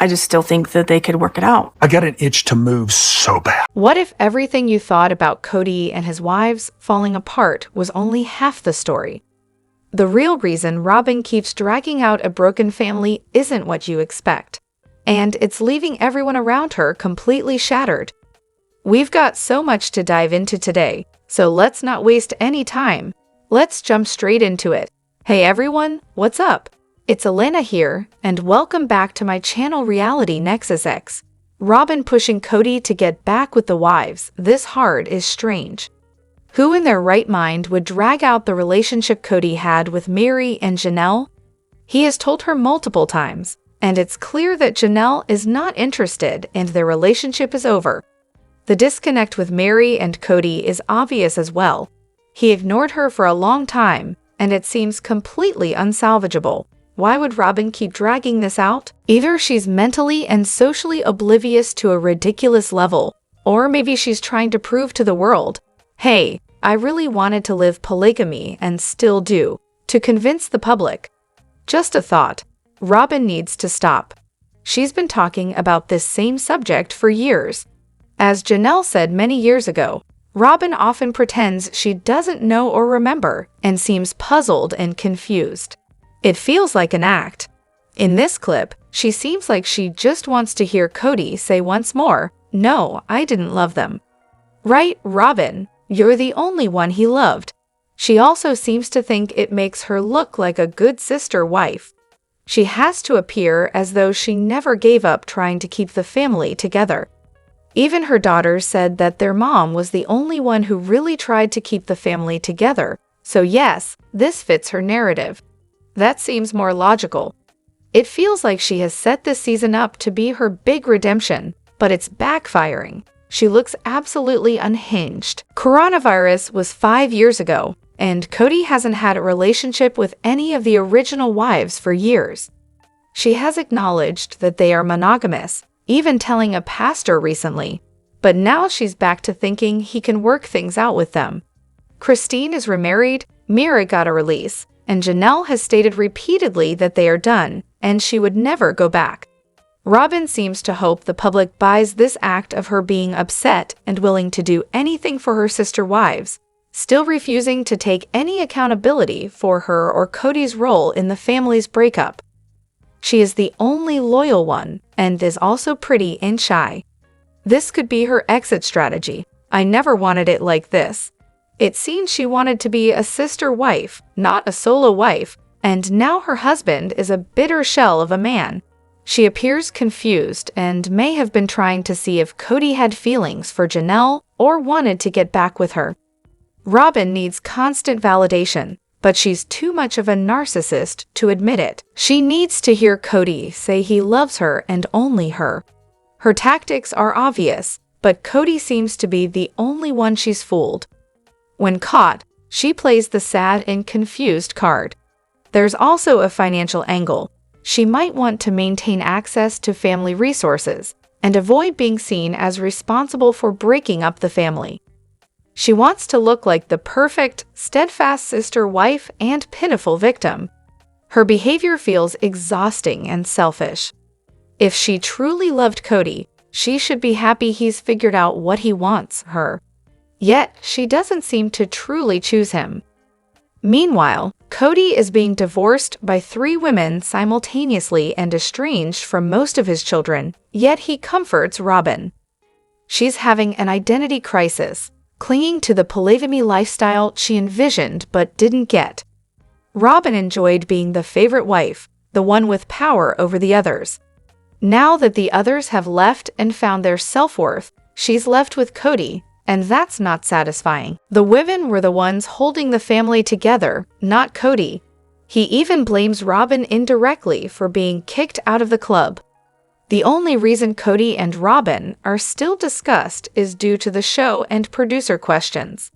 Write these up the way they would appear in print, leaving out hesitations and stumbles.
I just still think that they could work it out. I got an itch to move so bad. What if everything you thought about Kody and his wives falling apart was only half the story? The real reason Robyn keeps dragging out a broken family isn't what you expect, and it's leaving everyone around her completely shattered. We've got so much to dive into today, so let's not waste any time. Let's jump straight into it. Hey everyone, what's up? It's Elena here, and welcome back to my channel Reality Nexus X. Robyn pushing Kody to get back with the wives this hard is strange. Who in their right mind would drag out the relationship Kody had with Meri and Janelle? He has told her multiple times, and it's clear that Janelle is not interested and their relationship is over. The disconnect with Meri and Kody is obvious as well. He ignored her for a long time, and it seems completely unsalvageable. Why would Robyn keep dragging this out? Either she's mentally and socially oblivious to a ridiculous level, or maybe she's trying to prove to the world, hey, I really wanted to live polygamy and still do, to convince the public. Just a thought. Robyn needs to stop. She's been talking about this same subject for years. As Janelle said many years ago, Robyn often pretends she doesn't know or remember and seems puzzled and confused. It feels like an act. In this clip, she seems like she just wants to hear Kody say once more, "No, I didn't love them." Right, Robyn, you're the only one he loved. She also seems to think it makes her look like a good sister wife. She has to appear as though she never gave up trying to keep the family together. Even her daughters said that their mom was the only one who really tried to keep the family together. So yes, this fits her narrative. That seems more logical. It feels like she has set this season up to be her big redemption, but it's backfiring. She looks absolutely unhinged. Coronavirus was 5 years ago, and Kody hasn't had a relationship with any of the original wives for years. She has acknowledged that they are monogamous, even telling a pastor recently, but now she's back to thinking he can work things out with them. Christine is remarried, Meri got a release, and Janelle has stated repeatedly that they are done, and she would never go back. Robyn seems to hope the public buys this act of her being upset and willing to do anything for her sister wives, still refusing to take any accountability for her or Kody's role in the family's breakup. She is the only loyal one, and is also pretty and shy. This could be her exit strategy. I never wanted it like this. It seems she wanted to be a sister wife, not a solo wife, and now her husband is a bitter shell of a man. She appears confused and may have been trying to see if Kody had feelings for Janelle or wanted to get back with her. Robyn needs constant validation, but she's too much of a narcissist to admit it. She needs to hear Kody say he loves her and only her. Her tactics are obvious, but Kody seems to be the only one she's fooled. When caught, she plays the sad and confused card. There's also a financial angle. She might want to maintain access to family resources and avoid being seen as responsible for breaking up the family. She wants to look like the perfect, steadfast sister wife and pitiful victim. Her behavior feels exhausting and selfish. If she truly loved Kody, she should be happy he's figured out what he wants her. Yet, she doesn't seem to truly choose him. Meanwhile, Kody is being divorced by 3 women simultaneously and estranged from most of his children, yet he comforts Robyn. She's having an identity crisis, clinging to the polygamy lifestyle she envisioned but didn't get. Robyn enjoyed being the favorite wife, the one with power over the others. Now that the others have left and found their self-worth, she's left with Kody, and that's not satisfying. The women were the ones holding the family together, not Kody. He even blames Robyn indirectly for being kicked out of the club. The only reason Kody and Robyn are still discussed is due to the show and producer questions.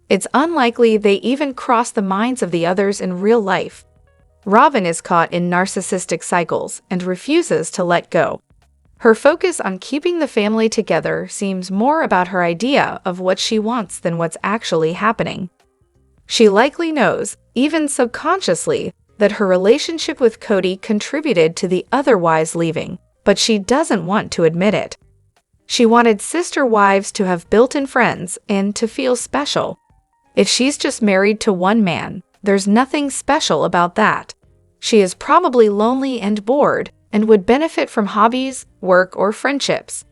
It's unlikely they even cross the minds of the others in real life. Robyn is caught in narcissistic cycles and refuses to let go. Her focus on keeping the family together seems more about her idea of what she wants than what's actually happening. She likely knows, even subconsciously, that her relationship with Kody contributed to the other wives leaving, but she doesn't want to admit it. She wanted sister wives to have built-in friends and to feel special. If she's just married to one man, there's nothing special about that. She is probably lonely and bored and would benefit from hobbies, work, or friendships.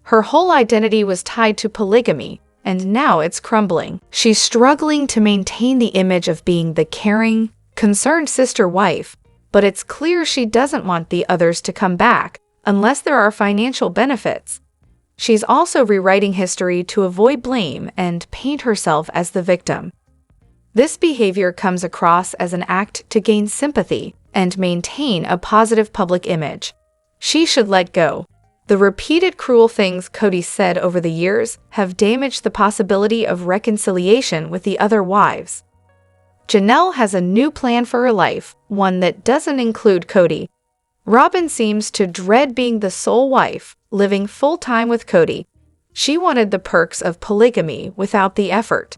Her whole identity was tied to polygamy, and now it's crumbling. She's struggling to maintain the image of being the caring, concerned sister wife, but it's clear she doesn't want the others to come back unless there are financial benefits. She's also rewriting history to avoid blame and paint herself as the victim. This behavior comes across as an act to gain sympathy and maintain a positive public image. She should let go. The repeated cruel things Kody said over the years have damaged the possibility of reconciliation with the other wives. Janelle has a new plan for her life, one that doesn't include Kody. Robyn seems to dread being the sole wife, living full-time with Kody. She wanted the perks of polygamy without the effort.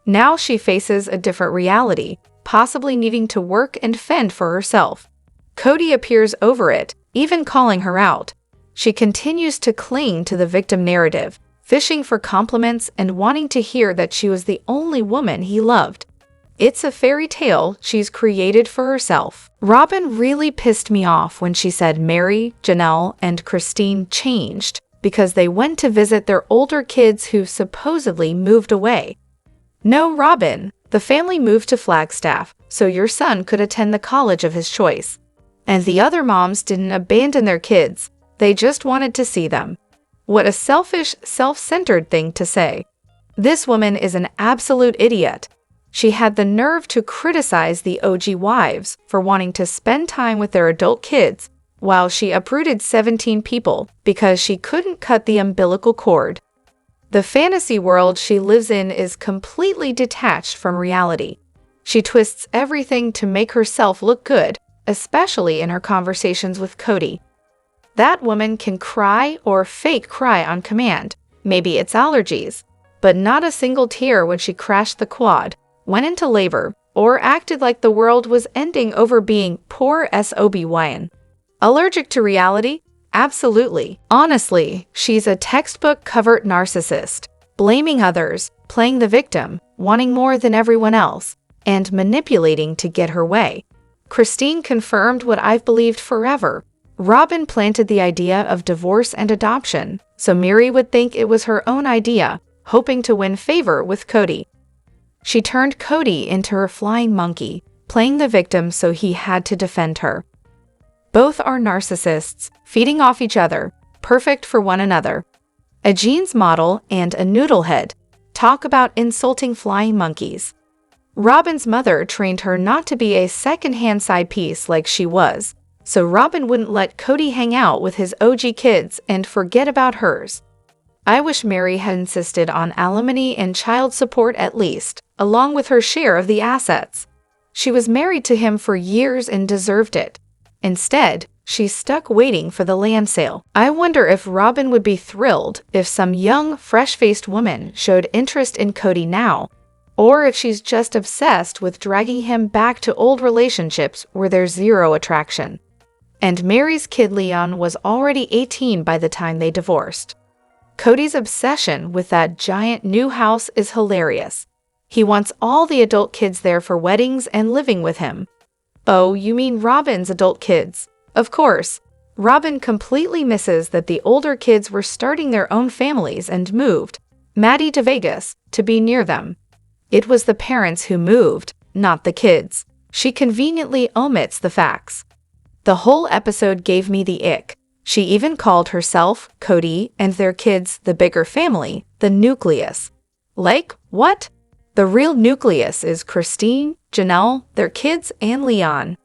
Now she faces a different reality, possibly needing to work and fend for herself. Kody appears over it, even calling her out. She continues to cling to the victim narrative, fishing for compliments and wanting to hear that she was the only woman he loved. It's a fairy tale she's created for herself. Robyn really pissed me off when she said Mary, Janelle, and Christine changed because they went to visit their older kids who supposedly moved away. No, Robyn, the family moved to Flagstaff so your son could attend the college of his choice. And the other moms didn't abandon their kids, they just wanted to see them. What a selfish, self-centered thing to say. This woman is an absolute idiot. She had the nerve to criticize the OG wives for wanting to spend time with their adult kids while she uprooted 17 people because she couldn't cut the umbilical cord. The fantasy world she lives in is completely detached from reality. She twists everything to make herself look good, especially in her conversations with Kody. That woman can cry or fake cry on command. Maybe it's allergies, but not a single tear when she crashed the quad, went into labor, or acted like the world was ending over being poor SOBYN. Allergic to reality? Absolutely. Honestly, she's a textbook covert narcissist, blaming others, playing the victim, wanting more than everyone else, and manipulating to get her way. Christine confirmed what I've believed forever. Robyn planted the idea of divorce and adoption, so Mary would think it was her own idea, hoping to win favor with Kody. She turned Kody into her flying monkey, playing the victim so he had to defend her. Both are narcissists, feeding off each other, perfect for one another. A jeans model and a noodlehead. Talk about insulting flying monkeys. Robyn's mother trained her not to be a second-hand side piece like she was, so Robyn wouldn't let Kody hang out with his OG kids and forget about hers. I wish Mary had insisted on alimony and child support at least, along with her share of the assets. She was married to him for years and deserved it. Instead, she's stuck waiting for the land sale. I wonder if Robyn would be thrilled if some young, fresh-faced woman showed interest in Kody now, or if she's just obsessed with dragging him back to old relationships where there's zero attraction. And Mary's kid Leon was already 18 by the time they divorced. Kody's obsession with that giant new house is hilarious. He wants all the adult kids there for weddings and living with him. Oh, you mean Robyn's adult kids? Of course. Robyn completely misses that the older kids were starting their own families and moved, Maddie to Vegas, to be near them. It was the parents who moved, not the kids. She conveniently omits the facts. The whole episode gave me the ick. She even called herself, Kody, and their kids the bigger family, the nucleus. Like, what? The real nucleus is Christine, Janelle, their kids, and Leon.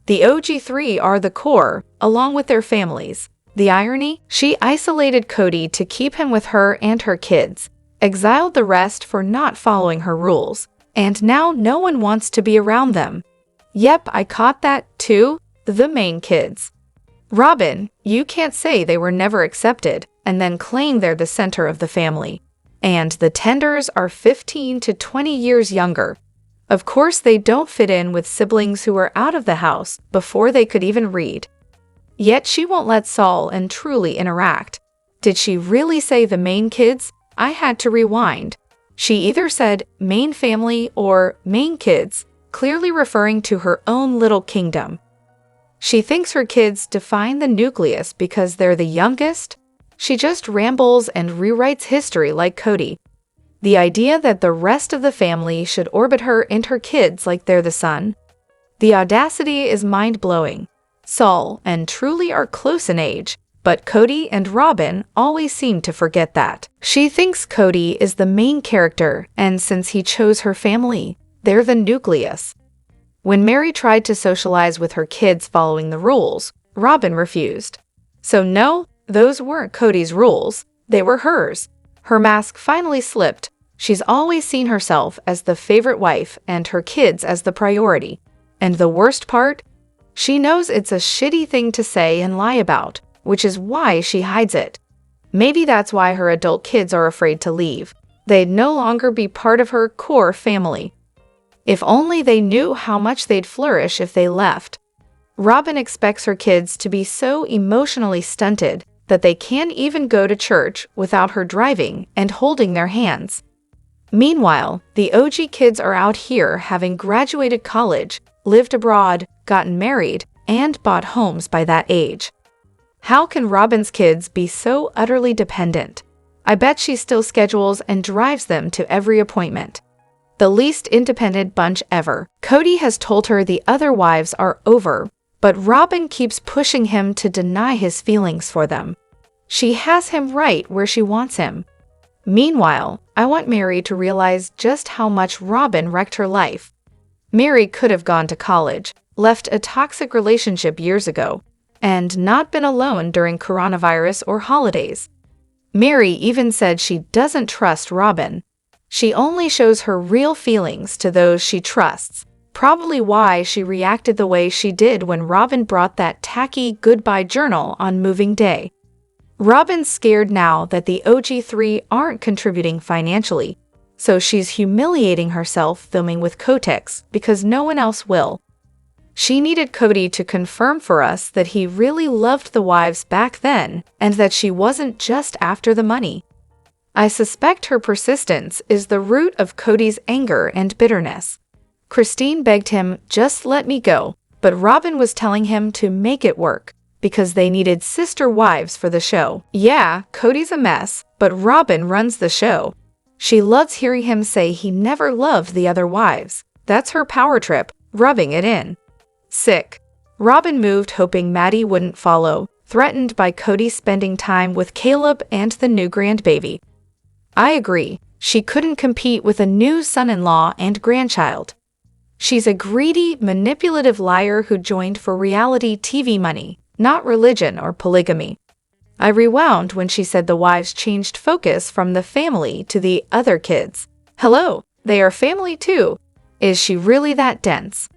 The OG3 are the core, along with their families. The irony? She isolated Kody to keep him with her and her kids, exiled the rest for not following her rules, and now no one wants to be around them. Yep, I caught that too, the main kids. Robyn, you can't say they were never accepted and then claim they're the center of the family. And the Tenders are 15 to 20 years younger. Of course they don't fit in with siblings who were out of the house before they could even read. Yet she won't let Saul and Truly interact. Did she really say the main kids? I had to rewind. She either said main family or main kids, clearly referring to her own little kingdom. She thinks her kids define the nucleus because they're the youngest. She just rambles and rewrites history like Kody. The idea that the rest of the family should orbit her and her kids like they're the sun. The audacity is mind-blowing. Saul and Truly are close in age, but Kody and Robyn always seem to forget that. She thinks Kody is the main character, and since he chose her family, they're the nucleus. When Mary tried to socialize with her kids following the rules, Robyn refused. So no, those weren't Kody's rules, they were hers. Her mask finally slipped. She's always seen herself as the favorite wife and her kids as the priority. And the worst part? She knows it's a shitty thing to say and lie about, which is why she hides it. Maybe that's why her adult kids are afraid to leave. They'd no longer be part of her core family. If only they knew how much they'd flourish if they left. Robyn expects her kids to be so emotionally stunted that they can't even go to church without her driving and holding their hands. Meanwhile, the OG kids are out here having graduated college, lived abroad, gotten married, and bought homes by that age. How can Robyn's kids be so utterly dependent? I bet she still schedules and drives them to every appointment. The least independent bunch ever. Kody has told her the other wives are over, but Robyn keeps pushing him to deny his feelings for them. She has him right where she wants him. Meanwhile, I want Mary to realize just how much Robyn wrecked her life. Mary could have gone to college, left a toxic relationship years ago, and not been alone during coronavirus or holidays. Mary even said she doesn't trust Robyn. She only shows her real feelings to those she trusts, probably why she reacted the way she did when Robyn brought that tacky goodbye journal on moving day. Robyn's scared now that the OG3 aren't contributing financially, so she's humiliating herself filming with Kotex because no one else will. She needed Kody to confirm for us that he really loved the wives back then and that she wasn't just after the money. I suspect her persistence is the root of Kody's anger and bitterness. Christine begged him, just let me go, but Robyn was telling him to make it work because they needed sister wives for the show. Yeah, Kody's a mess, but Robyn runs the show. She loves hearing him say he never loved the other wives. That's her power trip, rubbing it in. Sick. Robyn moved hoping Maddie wouldn't follow, threatened by Kody spending time with Caleb and the new grandbaby. I agree, she couldn't compete with a new son-in-law and grandchild. She's a greedy, manipulative liar who joined for reality TV money, not religion or polygamy. I rewound when she said the wives changed focus from the family to the other kids. Hello, they are family too. Is she really that dense?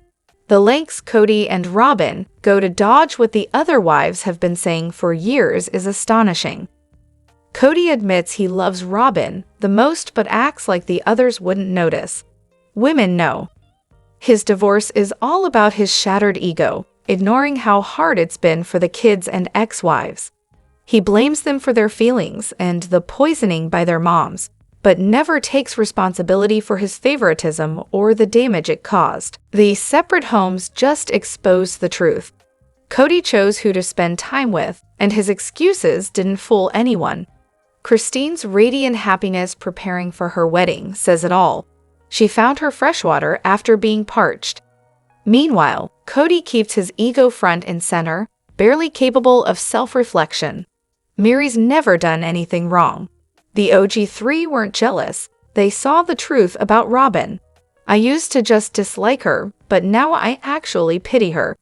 The lengths Kody and Robyn go to dodge what the other wives have been saying for years is astonishing. Kody admits he loves Robyn the most but acts like the others wouldn't notice. Women know. His divorce is all about his shattered ego, ignoring how hard it's been for the kids and ex-wives. He blames them for their feelings and the poisoning by their moms, but never takes responsibility for his favoritism or the damage it caused. The separate homes just expose the truth. Kody chose who to spend time with, and his excuses didn't fool anyone. Christine's radiant happiness preparing for her wedding says it all. She found her freshwater after being parched. Meanwhile, Kody keeps his ego front and center, barely capable of self-reflection. Mary's never done anything wrong. The OG3 weren't jealous. They saw the truth about Robyn. I used to just dislike her, but now I actually pity her.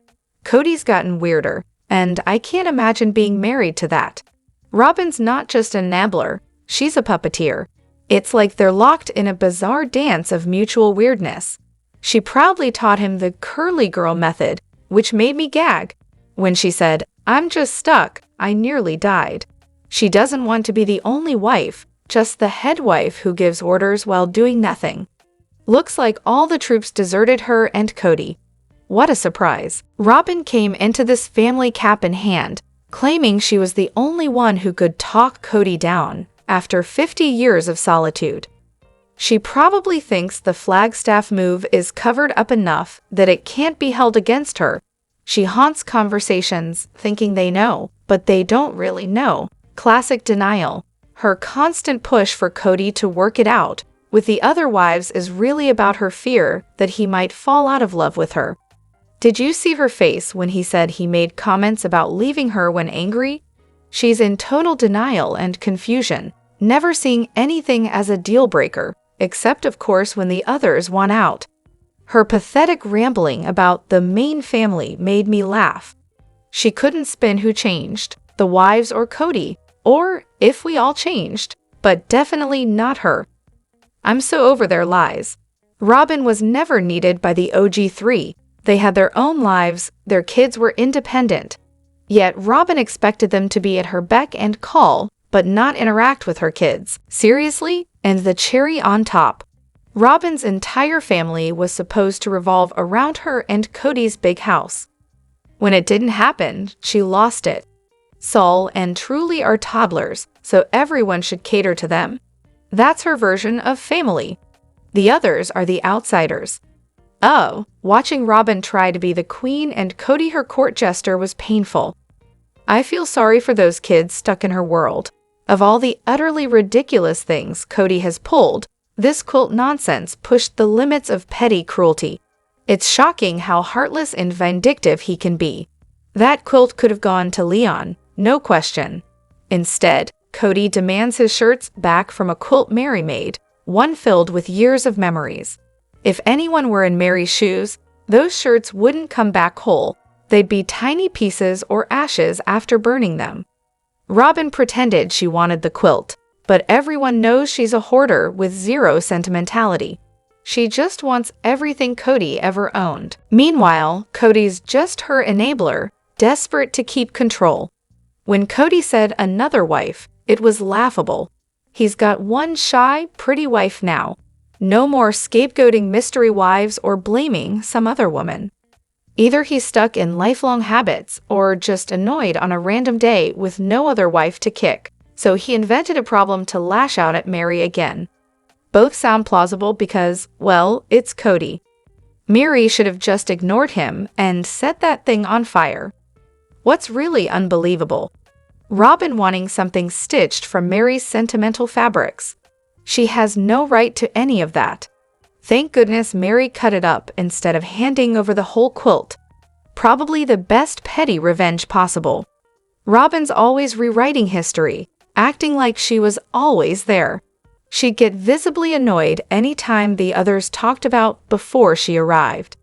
Kody's gotten weirder, and I can't imagine being married to that. Robyn's not just a nabbler, she's a puppeteer. It's like they're locked in a bizarre dance of mutual weirdness. She proudly taught him the curly girl method, which made me gag. When she said, "I'm just stuck," I nearly died. She doesn't want to be the only wife, just the head wife who gives orders while doing nothing. Looks like all the troops deserted her and Kody. What a surprise. Robyn came into this family cap in hand, claiming she was the only one who could talk Kody down after 50 years of solitude. She probably thinks the Flagstaff move is covered up enough that it can't be held against her. She haunts conversations thinking they know, but they don't really know. Classic denial. Her constant push for Kody to work it out with the other wives is really about her fear that he might fall out of love with her. Did you see her face when he said he made comments about leaving her when angry? She's in total denial and confusion, never seeing anything as a deal breaker, except of course when the others want out. Her pathetic rambling about the main family made me laugh. She couldn't spin who changed, the wives or Kody, or if we all changed, but definitely not her. I'm so over their lies. Robyn was never needed by the OG3. They had their own lives, their kids were independent. Yet Robyn expected them to be at her beck and call, but not interact with her kids. Seriously? And the cherry on top. Robyn's entire family was supposed to revolve around her and Kody's big house. When it didn't happen, she lost it. Saul and Truly are toddlers, so everyone should cater to them. That's her version of family. The others are the outsiders. Oh, watching Robyn try to be the queen and Kody her court jester was painful. I feel sorry for those kids stuck in her world. Of all the utterly ridiculous things Kody has pulled, this Quilt nonsense pushed the limits of petty cruelty. It's shocking how heartless and vindictive he can be. That quilt could have gone to Leon, no question. Instead, Kody demands his shirts back from a Quilt Mary made, one filled with years of memories. If anyone were in Mary's shoes, those shirts wouldn't come back whole. They'd be tiny pieces or ashes after burning them. Robyn pretended she wanted the quilt, but everyone knows she's a hoarder with zero sentimentality. She just wants everything Kody ever owned. Meanwhile, Kody's just her enabler, desperate to keep control. When Kody said another wife, it was laughable. He's got one shy, pretty wife now. No more scapegoating mystery wives or blaming some other woman. Either he's stuck in lifelong habits or just annoyed on a random day with no other wife to kick, so he invented a problem to lash out at Mary again. Both sound plausible because, well, it's Kody. Mary should have just ignored him and set that thing on fire. What's really unbelievable? Robyn wanting something stitched from Mary's sentimental fabrics. She has no right to any of that. Thank goodness Mary cut it up instead of handing over the whole quilt. Probably the best petty revenge possible. Robyn's always rewriting history, acting like she was always there. She'd get visibly annoyed any time the others talked about before she arrived.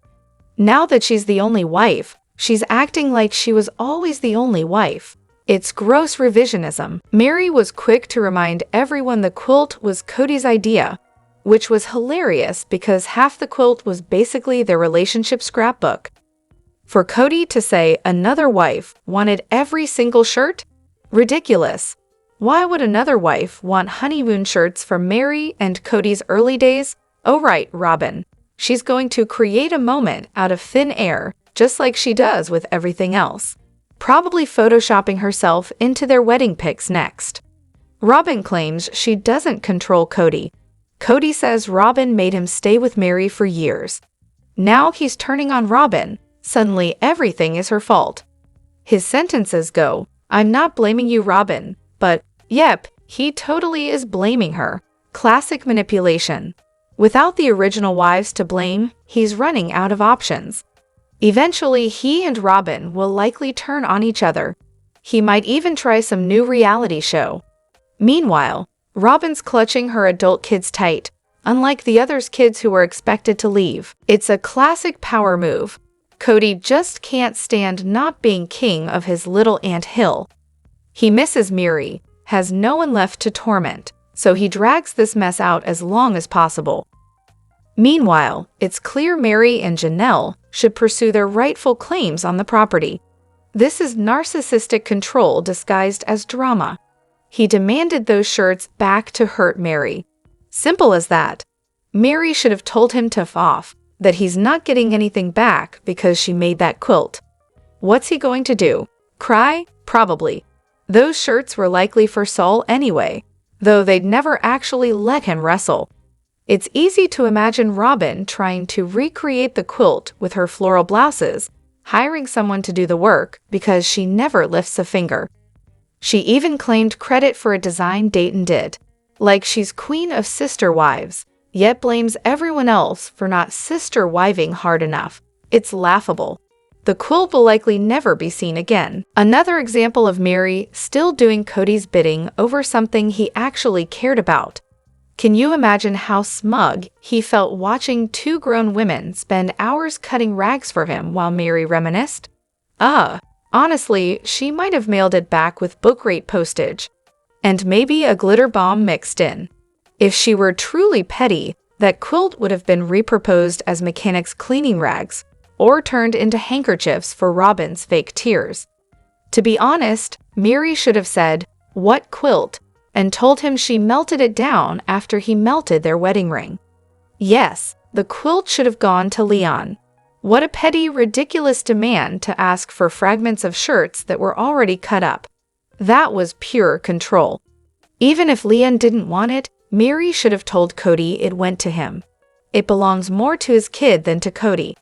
Now that she's the only wife, she's acting like she was always the only wife. It's gross revisionism. Mary was quick to remind everyone the quilt was Kody's idea, which was hilarious because half the quilt was basically their relationship scrapbook. For Kody to say another wife wanted every single shirt? Ridiculous. Why would another wife want honeymoon shirts from Mary and Kody's early days? Oh right, Robyn. She's going to create a moment out of thin air, just like she does with everything else. Probably photoshopping herself into their wedding pics next. Robyn claims she doesn't control Kody. Kody says Robyn made him stay with Mary for years. Now he's turning on Robyn. Suddenly everything is her fault. His sentences go, "I'm not blaming you, Robyn," but, yep, he totally is blaming her. Classic manipulation. Without the original wives to blame, he's running out of options. Eventually, he and Robyn will likely turn on each other. He might even try some new reality show. Meanwhile, Robyn's clutching her adult kids tight, unlike the others' kids who were expected to leave. It's a classic power move. Kody just can't stand not being king of his little ant hill. He misses Mary, has no one left to torment, so he drags this mess out as long as possible. Meanwhile, it's clear Mary and Janelle should pursue their rightful claims on the property. This is narcissistic control disguised as drama. He demanded those shirts back to hurt Mary. Simple as that. Mary should have told him to f off, that he's not getting anything back because she made that quilt. What's he going to do? Cry? Probably. Those shirts were likely for Saul anyway, though they'd never actually let him wrestle. It's easy to imagine Robyn trying to recreate the quilt with her floral blouses, hiring someone to do the work because she never lifts a finger. She even claimed credit for a design Dayton did, like she's queen of sister wives, yet blames everyone else for not sister wiving hard enough. It's laughable. The quilt will likely never be seen again. Another example of Mary still doing Kody's bidding over something he actually cared about. Can you imagine how smug he felt watching two grown women spend hours cutting rags for him while Mary reminisced? Honestly, she might have mailed it back with book rate postage. And maybe a glitter bomb mixed in. If she were truly petty, that quilt would have been repurposed as mechanics' cleaning rags, or turned into handkerchiefs for Robyn's fake tears. To be honest, Mary should have said, "What quilt?" and told him she melted it down after he melted their wedding ring. Yes, the quilt should have gone to Leon. What a petty, ridiculous demand to ask for fragments of shirts that were already cut up. That was pure control. Even if Leon didn't want it, Mary should have told Kody it went to him. It belongs more to his kid than to Kody.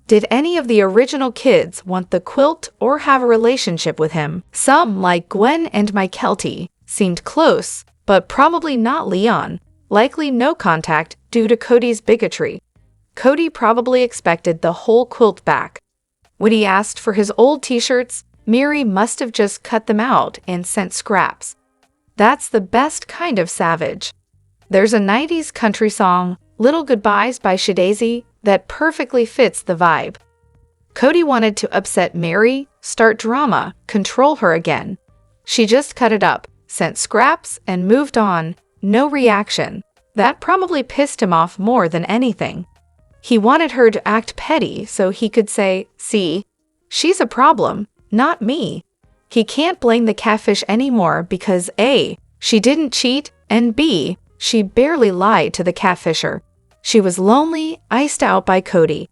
Did any of the original kids want the quilt or have a relationship with him? Some, like Gwen and Mykelti, seemed close, but probably not Leon. Likely no contact due to Kody's bigotry. Kody probably expected the whole quilt back. When he asked for his old t-shirts, Mary must have just cut them out and sent scraps. That's the best kind of savage. There's a 90s country song, Little Goodbyes by Shadazy, that perfectly fits the vibe. Kody wanted to upset Mary, start drama, control her again. She just cut it up, sent scraps, and moved on. No reaction. That probably pissed him off more than anything. He wanted her to act petty so he could say, "See, she's a problem, not me." He can't blame the catfish anymore because A, she didn't cheat, and B, she barely lied to the catfisher. She was lonely, iced out by Kody.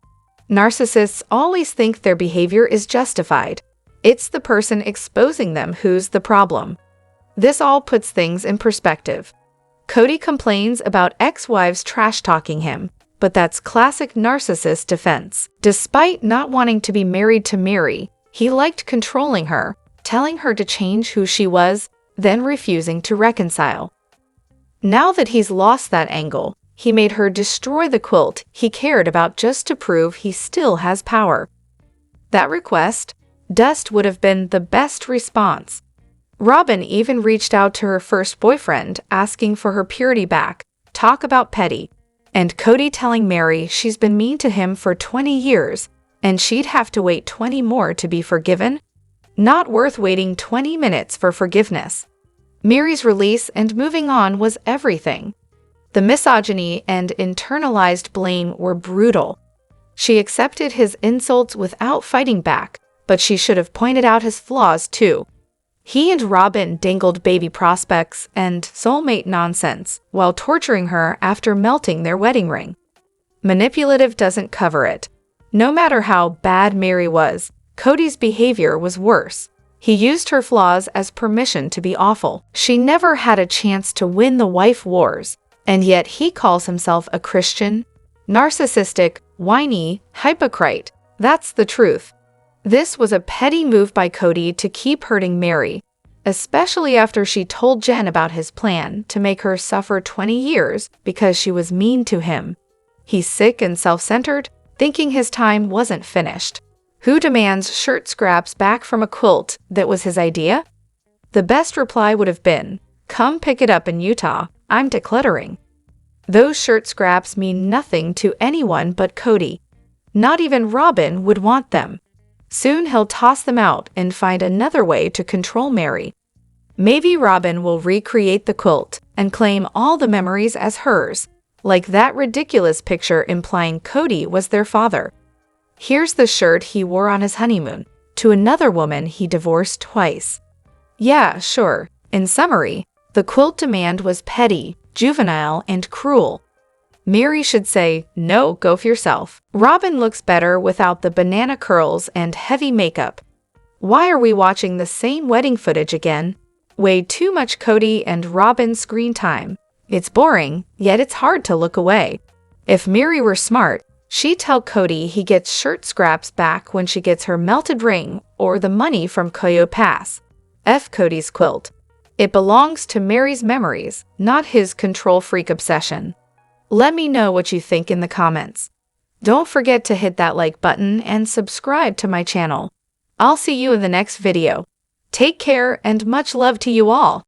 Narcissists always think their behavior is justified. It's the person exposing them who's the problem. This all puts things in perspective. Kody complains about ex-wives trash-talking him, but that's classic narcissist defense. Despite not wanting to be married to Mary, he liked controlling her, telling her to change who she was, then refusing to reconcile. Now that he's lost that angle, he made her destroy the quilt he cared about just to prove he still has power. That request, dust, would have been the best response. Robyn even reached out to her first boyfriend, asking for her purity back. Talk about petty. And Kody telling Mary she's been mean to him for 20 years, and she'd have to wait 20 more to be forgiven? Not worth waiting 20 minutes for forgiveness. Mary's release and moving on was everything. The misogyny and internalized blame were brutal. She accepted his insults without fighting back, but she should have pointed out his flaws too. He and Robyn dangled baby prospects and soulmate nonsense while torturing her after melting their wedding ring. Manipulative doesn't cover it. No matter how bad Mary was, Kody's behavior was worse. He used her flaws as permission to be awful. She never had a chance to win the wife wars, and yet he calls himself a Christian. Narcissistic, whiny, hypocrite. That's the truth. This was a petty move by Kody to keep hurting Mary, especially after she told Jen about his plan to make her suffer 20 years because she was mean to him. He's sick and self-centered, thinking his time wasn't finished. Who demands shirt scraps back from a quilt that was his idea? The best reply would have been, "Come pick it up in Utah, I'm decluttering." Those shirt scraps mean nothing to anyone but Kody. Not even Robyn would want them. Soon he'll toss them out and find another way to control Mary. Maybe Robyn will recreate the quilt and claim all the memories as hers, like that ridiculous picture implying Kody was their father. Here's the shirt he wore on his honeymoon, to another woman he divorced twice. Yeah, sure. In summary, the quilt demand was petty, juvenile, and cruel. Mary should say, no, go for yourself. Robyn looks better without the banana curls and heavy makeup. Why are we watching the same wedding footage again? Way too much Kody and Robyn screen time. It's boring, yet it's hard to look away. If Mary were smart, she'd tell Kody he gets shirt scraps back when she gets her melted ring or the money from Koyo Pass. F. Kody's quilt. It belongs to Mary's memories, not his control freak obsession. Let me know what you think in the comments. Don't forget to hit that like button and subscribe to my channel. I'll see you in the next video. Take care and much love to you all.